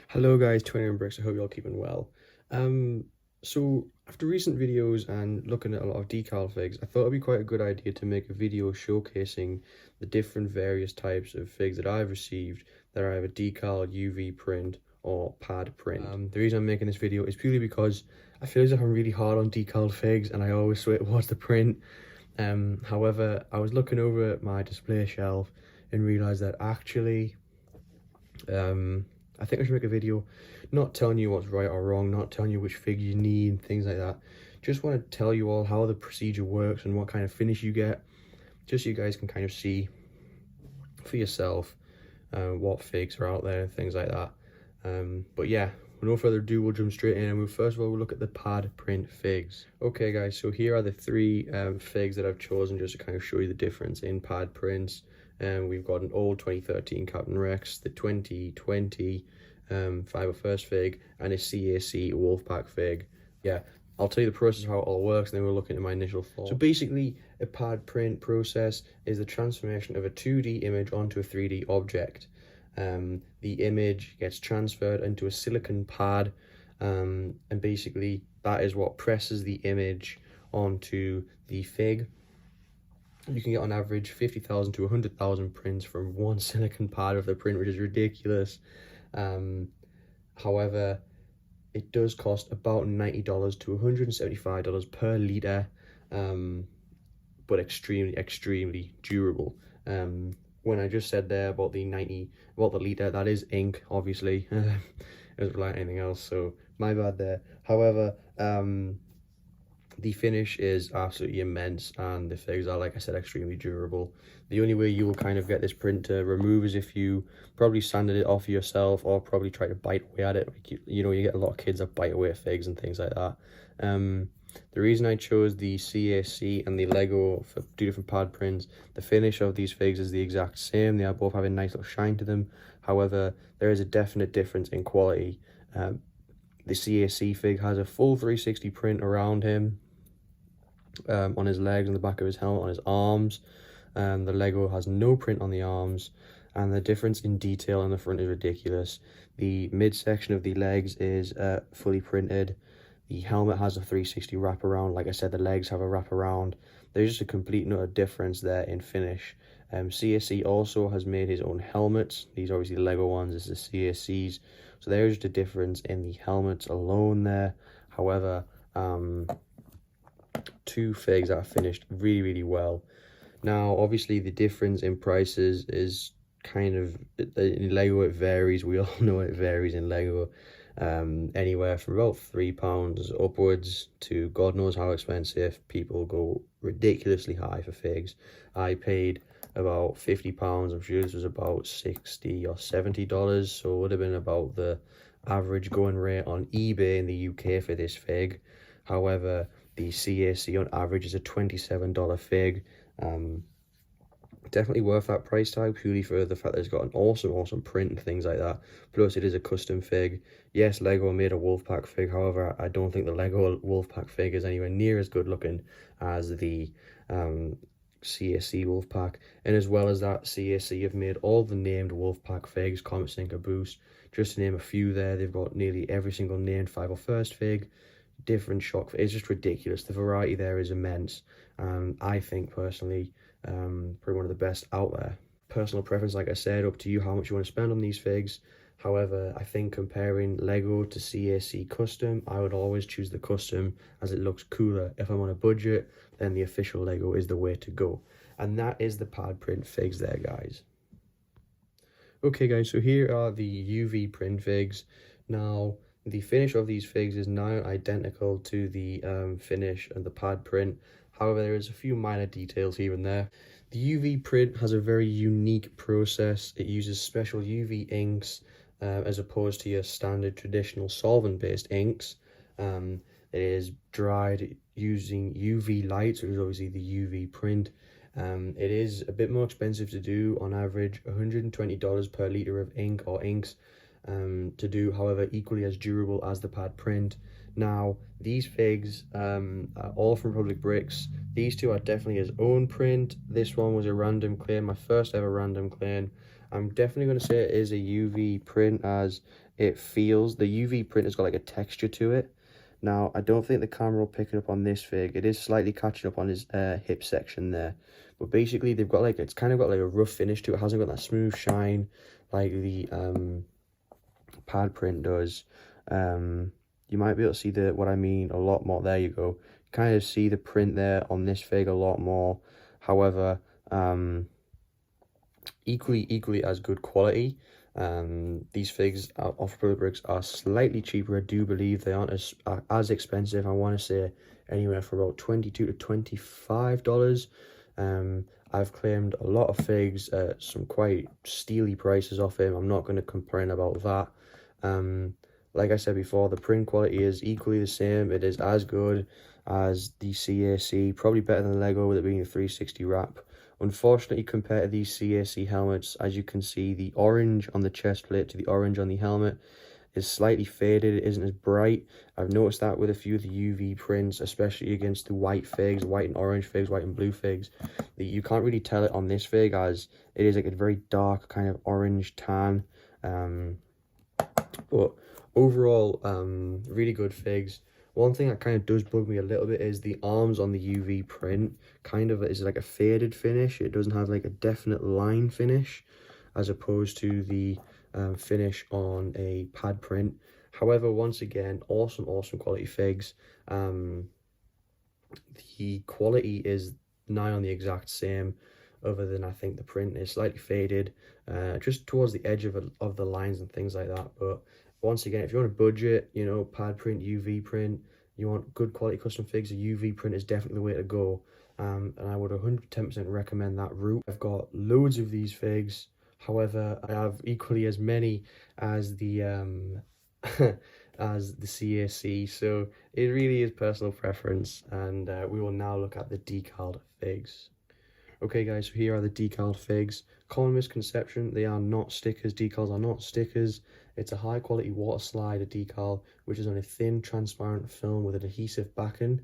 Hello guys, Bricks. I hope you're all keeping well. So after recent videos and looking at a lot of decal figs, I thought it'd be quite a good idea to make a video showcasing the different various types of figs that I've received that are either decal, UV print, or pad print. The reason I'm making this video is purely because I feel as if I'm really hard on decal figs and I always sway towards the print. However, I was looking over at my display shelf and realized that actually I think I should make a video not telling you what's right or wrong, not telling you which fig you need and things like that. Just want to tell you all how the procedure works and what kind of finish you get, just so you guys can kind of see for yourself what figs are out there and things like that. But yeah, with no further ado, we'll jump straight in, and first of all we'll look at the pad print figs. Okay guys, so here are the three figs that I've chosen just to kind of show you the difference in pad prints. We've got an old 2013 Captain Rex, the 2020 501st fig, and a CAC Wolfpack fig. Yeah, I'll tell you the process of how it all works, and then we'll look into my initial thoughts. So basically, a pad print process is the transformation of a 2D image onto a 3D object. The image gets transferred into a silicon pad, and basically that is what presses the image onto the fig. You can get on average 50,000 to 100,000 prints from one silicon pad of the print, which is ridiculous. However, it does cost about $90 to $175 per litre, but extremely durable. When I just said there about the litre, that is ink, obviously. It was like anything else, so my bad there. However, the finish is absolutely immense, and the figs are, like I said, extremely durable. The only way you will kind of get this print to remove is if you probably sanded it off yourself, or probably try to bite away at it. Like you know, you get a lot of kids that bite away at figs and things like that. The reason I chose the CAC and the Lego for two different pad prints, the finish of these figs is the exact same. They are both having a nice little shine to them. However, there is a definite difference in quality. The CAC fig has a full 360 print around him, on his legs, on the back of his helmet, on his arms. The Lego has no print on the arms, and the difference in detail on the front is ridiculous. The midsection of the legs is fully printed. The helmet has a 360 wraparound. Like I said, the legs have a wraparound. There's just a complete and utter difference there in finish. CAC also has made his own helmets. These are obviously the Lego ones, this is the CACs. So there's just a difference in the helmets alone there. However, two figs that are finished really well. Now obviously the difference in prices is kind of, in Lego it varies. We all know it varies in Lego, anywhere from about £3 upwards to God knows how expensive. People go ridiculously high for figs. I paid about £50. I'm sure this was about $60 or $70, so it would have been about the average going rate on eBay in the UK for this fig. However, the CAC on average is a $27 fig. Definitely worth that price tag, purely for the fact that it's got an awesome print and things like that. Plus, it is a custom fig. Yes, Lego made a Wolfpack fig. However, I don't think the Lego Wolfpack fig is anywhere near as good looking as the CAC Wolfpack. And as well as that, CAC have made all the named Wolfpack figs, Comet, Sinker, Boost, just to name a few there. They've got nearly every single named 501st fig, different shock. It's just ridiculous. The variety there is immense, and I think personally, probably one of the best out there. Personal preference, like I said, up to you how much you want to spend on these figs. However, I think comparing Lego to CAC custom, I would always choose the custom, as it looks cooler. If I'm on a budget, then the official Lego is the way to go. And that is the pad print figs there, guys. Okay guys, so here are the UV print figs. Now the finish of these figs is now identical to the finish and the pad print. However, there is a few minor details here and there. The UV print has a very unique process. It uses special UV inks as opposed to your standard traditional solvent-based inks. It is dried using UV light, so it's obviously the UV print. It is a bit more expensive to do, on average $120 per litre of ink or inks. To do, however, equally as durable as the pad print. Now, these figs are all from Republicbricks. These two are definitely his own print. This one was a random claim, my first ever random claim. I'm definitely going to say it is a UV print, as it feels, the UV print has got like a texture to it. Now, I don't think the camera will pick it up on this fig. It is slightly catching up on his hip section there. But basically, they've got like, it's kind of got like a rough finish to it. It hasn't got that smooth shine like the pad print does. You might be able to see what I mean a lot more. There you go. You kind of see the print there on this fig a lot more. However, equally as good quality. These figs off Republicbricks are slightly cheaper. I do believe they aren't as expensive. I want to say anywhere from about $22 to $25. I've claimed a lot of figs at some quite steely prices off him. I'm not going to complain about that. Like I said before, the print quality is equally the same. It is as good as the CAC, probably better than Lego with it being a 360 wrap. Unfortunately, compared to these CAC helmets, as you can see, the orange on the chest plate to the orange on the helmet is slightly faded. It isn't as bright. I've noticed that with a few of the UV prints, especially against the white figs, white and orange figs, white and blue figs. You can't really tell it on this fig, as it is like a very dark kind of orange tan. But overall, really good figs. One thing that kind of does bug me a little bit is the arms on the UV print kind of is like a faded finish. It doesn't have like a definite line finish as opposed to the finish on a pad print. However, once again, awesome quality figs. The quality is nigh on the exact same, other than I think the print is slightly faded, just towards the edge of the lines and things like that. But once again, if you want a budget, you know, pad print, UV print, you want good quality custom figs, a UV print is definitely the way to go. And I would 110% recommend that route. I've got loads of these figs. However, I have equally as many as the as the CAC, so it really is personal preference. And we will now look at the decaled figs. Okay guys, so here are the decaled figs. Common misconception, they are not stickers. Decals are not stickers. It's a high quality water slide decal, which is on a thin transparent film with an adhesive backing.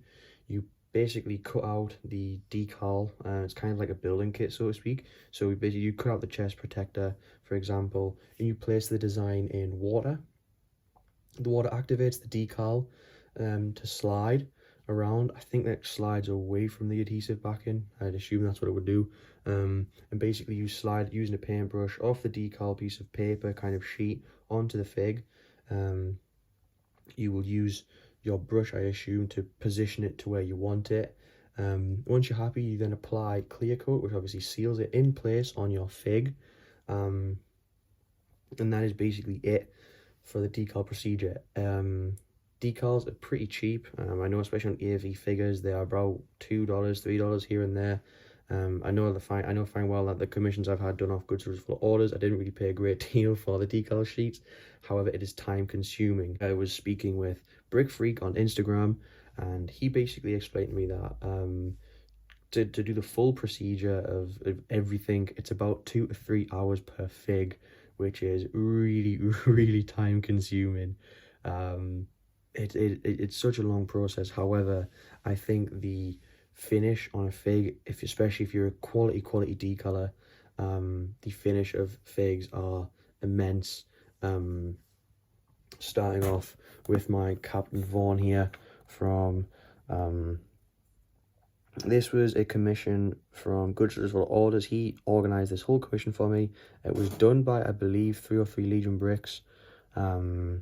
You basically cut out the decal, it's kind of like a building kit, so to speak. So basically you cut out the chest protector, for example, and you place the design in water. The water activates the decal to slide around. I think that slides away from the adhesive backing. I'd assume that's what it would do. And basically you slide using a paintbrush off the decal piece of paper kind of sheet onto the fig. You will use your brush, I assume, to position it to where you want it. Once you're happy, you then apply clear coat, which obviously seals it in place on your fig. And that is basically it for the decal procedure. Decals are pretty cheap. I know, especially on AVfigures, they are about $2, $3 here and there. I know fine well that the commissions I've had done off goods for orders, I didn't really pay a great deal for the decal sheets. However, it is time consuming. I was speaking with brickfreek on Instagram, and he basically explained to me that to do the full procedure of everything, it's about 2 to 3 hours per fig, which is really time consuming. It's such a long process. However, I think the finish on a fig, especially if you're a quality decaler, the finish of figs are immense. Starting off with my Captain Vaughn here from this was a commission from Goods for Orders. He organized this whole commission for me. It was done by, I believe, 303 Legion Bricks. However,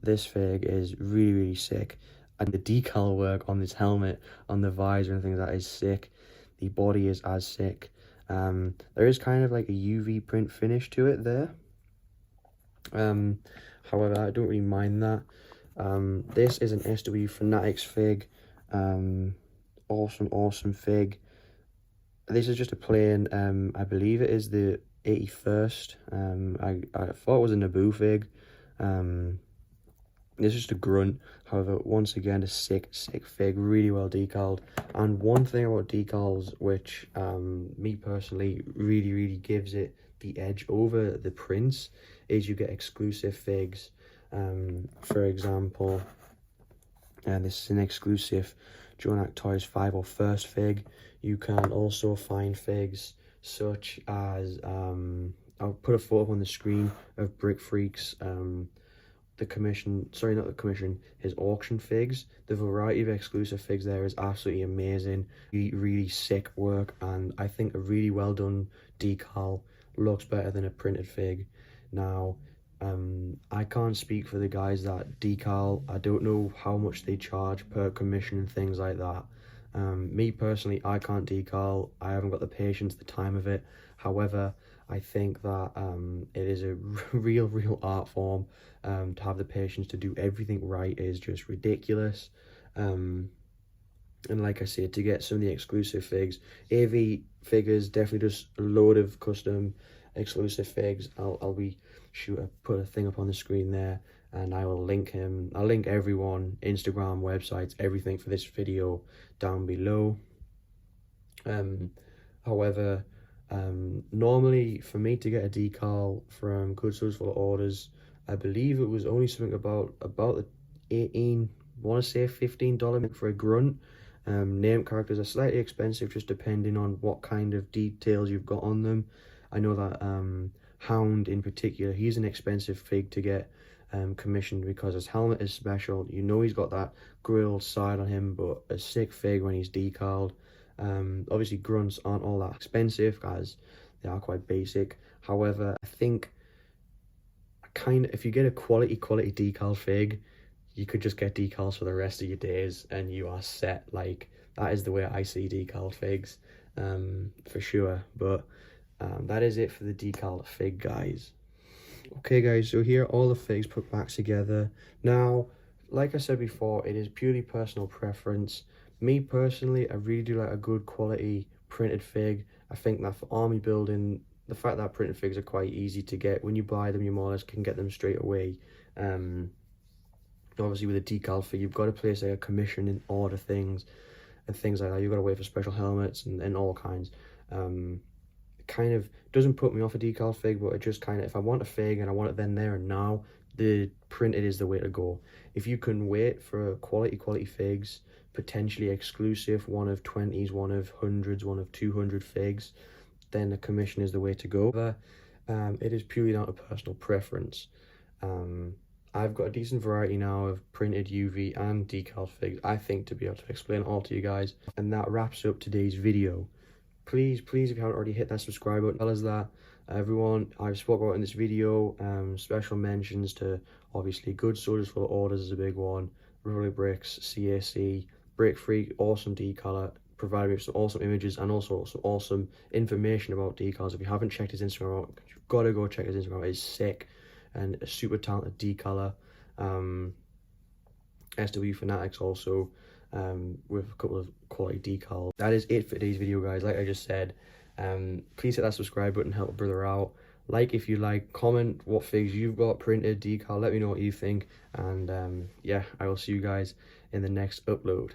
this fig is really sick, and the decal work on this helmet, on the visor and things like that is sick. The body is as sick. There is kind of like a UV print finish to it there. However, I don't really mind that. This is an SWfanatics fig. Awesome fig. This is just a plain, I believe it is the 81st. I thought it was a Naboo fig. It's just a grunt. However, once again, a sick fig, really well decaled. And one thing about decals, which me personally really gives it the edge over the prints, is you get exclusive figs. For example, this is an exclusive Jonak Toys 501st fig. You can also find figs such as I'll put a photo on the screen of Brickfreek's the commission, sorry, not the commission, his auction figs. The variety of exclusive figs there is absolutely amazing. Really sick work, and I think a really well done decal looks better than a printed fig. Now, I can't speak for the guys that decal. I don't know how much they charge per commission and things like that. Me personally, I can't decal. I haven't got the patience, the time of it. However, I think that it is a real art form. To have the patience to do everything right is just ridiculous. And like I said, to get some of the exclusive figs, AVfigures definitely does a load of custom exclusive figs. I'll put a thing up on the screen there, and I will link him. I'll link everyone, Instagram, websites, everything for this video down below. However, normally for me to get a decal from Good Souls Full of Orders, I believe it was only something about the 18, want to say $15 for a grunt. Name characters are slightly expensive just depending on what kind of details you've got on them. I know that Hound in particular, he's an expensive fig to get commissioned because his helmet is special. You know he's got that grilled side on him, but a sick fig when he's decaled. Obviously grunts aren't all that expensive as they are quite basic. However, I think if you get a quality decal fig, you could just get decals for the rest of your days and you are set. Like, that is the way I see decal figs, for sure. But that is it for the decal fig, guys. Okay guys, so here are all the figs put back together. Now, like I said before, it is purely personal preference. Me personally, I really do like a good quality printed fig. I think that for army building, the fact that printed figs are quite easy to get, when you buy them, you more or less can get them straight away. Obviously with a decal fig, you've got to place like a commission and order things and things like that. You've got to wait for special helmets and all kinds. Kind of doesn't put me off a decal fig, but it just kind of, if I want a fig and I want it then there and now, the printed is the way to go. If you can wait for quality figs, potentially exclusive, one of 20s, one of 100s, one of 200 figs, then the commission is the way to go. But it is purely down to personal preference. I've got a decent variety now of printed UV and decal figs, I think, to be able to explain it all to you guys. And that wraps up today's video. Please, if you haven't already, hit that subscribe button. Tell us that everyone I've spoke about in this video. Special mentions to, obviously, Good Soldiers Full of Orders is a big one. Republicbricks, CAC, brickfreek, awesome decaler, provided me with some awesome images and also some awesome information about decals. If you haven't checked his Instagram out, you've got to go check his Instagram. It is sick and a super talented decaler. SWfanatics also, with a couple of quality decals. That is it for today's video, guys. Like I just said, please hit that subscribe button, help a brother out. Like if you like, comment what figs you've got printed, decal, let me know what you think. And yeah, I will see you guys in the next upload.